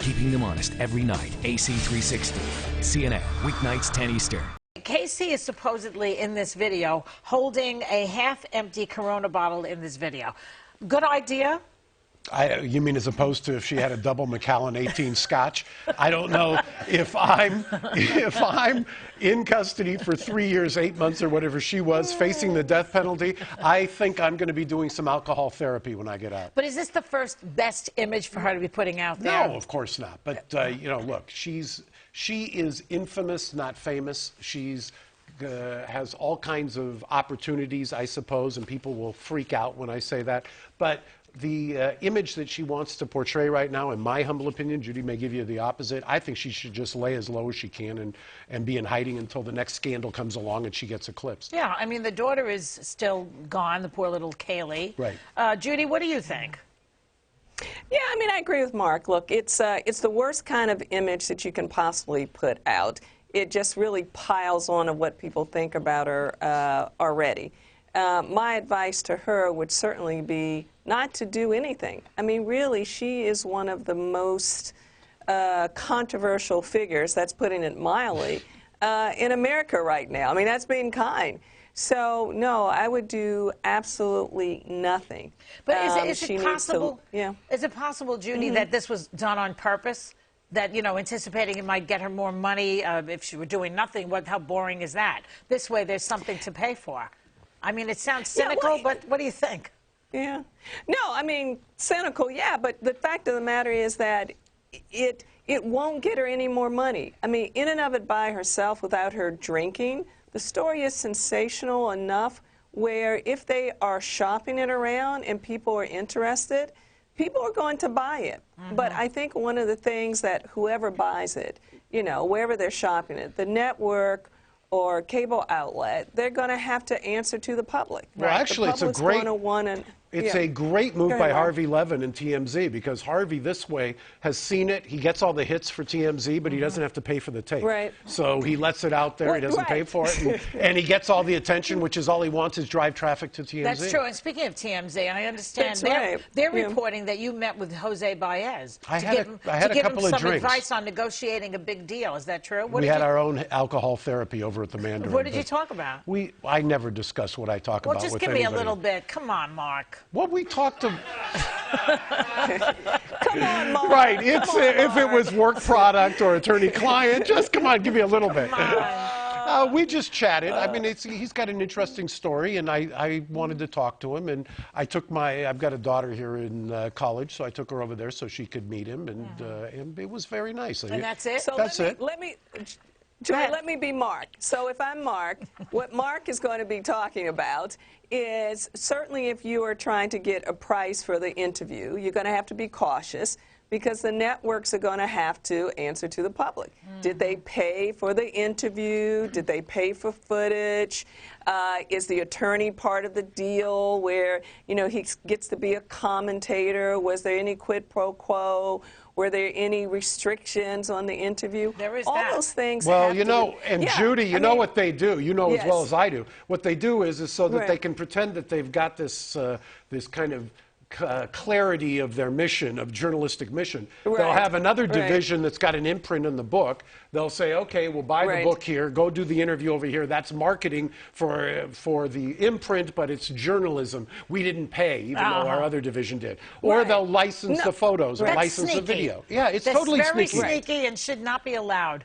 keeping them honest every night. AC360. CNN, weeknights 10 Eastern. Casey is supposedly in this video holding a half-empty Corona bottle in this video. Good idea? You mean as opposed to if she had a double Macallan 18 Scotch? I don't know if I'm in custody for 3 years, 8 months, or whatever she was, facing the death penalty. I think I'm going to be doing some alcohol therapy when I get out. But is this the first best image for her to be putting out there? No, of course not. But you know, look, she is infamous, not famous. She's has all kinds of opportunities, I suppose, and people will freak out when I say that. But the image that she wants to portray right now, in my humble opinion, Judy may give you the opposite, I think she should just lay as low as she can and be in hiding until the next scandal comes along and she gets eclipsed. Yeah, I mean, the daughter is still gone, the poor little Kaylee. Right. Judy, what do you think? Yeah, I mean, I agree with Mark. Look, it's the worst kind of image that you can possibly put out. It just really piles on of what people think about her already. My advice to her would certainly be not to do anything. I mean, really, she is one of the most controversial figures, that's putting it mildly, in America right now. I mean, that's being kind. So, no, I would do absolutely nothing. But is it possible, yeah. Is it possible, Judy, that this was done on purpose? That, you know, anticipating it might get her more money if she were doing nothing? How boring is that? This way, there's something to pay for. I mean, it sounds cynical, yeah, but what do you think? Yeah. No, I mean, cynical, yeah, but the fact of the matter is that it won't get her any more money. I mean, in and of it by herself, without her drinking, the story is sensational enough where if they are shopping it around and people are interested, people are going to buy it. But I think one of the things that whoever buys it, you know, wherever they're shopping it, the network or cable outlet, they're going to have to answer to the public. Well, actually, it's a great... It's a great move by Harvey Levin and TMZ, because Harvey this way has seen it. He gets all the hits for TMZ, but he doesn't have to pay for the tape. Right. So he lets it out there. He doesn't pay for it. And he gets all the attention, which is all he wants is drive traffic to TMZ. That's true. And speaking of TMZ, I understand they're reporting that you met with Jose Baez I had a couple of drinks. Some advice on negotiating a big deal. Is that true? We had our own alcohol therapy over at the Mandarin. What did you talk about? I never discuss what I talk about with just give me a little bit. Come on, Mark. What we talked to... Come on, Mark. Right. If it was work product or attorney-client, just come on, give me a little bit. We just chatted. I mean, he's got an interesting story, and I wanted to talk to him. And I've got a daughter here in college, so I took her over there so she could meet him, and it was very nice. And that's it? So that's it. Julie, let me be Mark. So if I'm Mark, what Mark is going to be talking about is certainly if you are trying to get a price for the interview, you're going to have to be cautious because the networks are going to have to answer to the public. Did they pay for the interview? Did they pay for footage? Is the attorney part of the deal where, you know, he gets to be a commentator? Was there any quid pro quo? Were there any restrictions on the interview? There is all those things. Well, you know, and Judy, you know what they do. You know yes. as well as I do. What they do is so that right. they can pretend that they've got this this kind of clarity of their mission, of journalistic mission. Right. They'll have another division that's got an imprint in the book. They'll say, okay, we'll buy the book here, go do the interview over here. That's marketing for the imprint, but it's journalism. We didn't pay, even though our other division did. Or they'll license the photos or license the video. Yeah, it's totally very sneaky. sneaky and should not be allowed.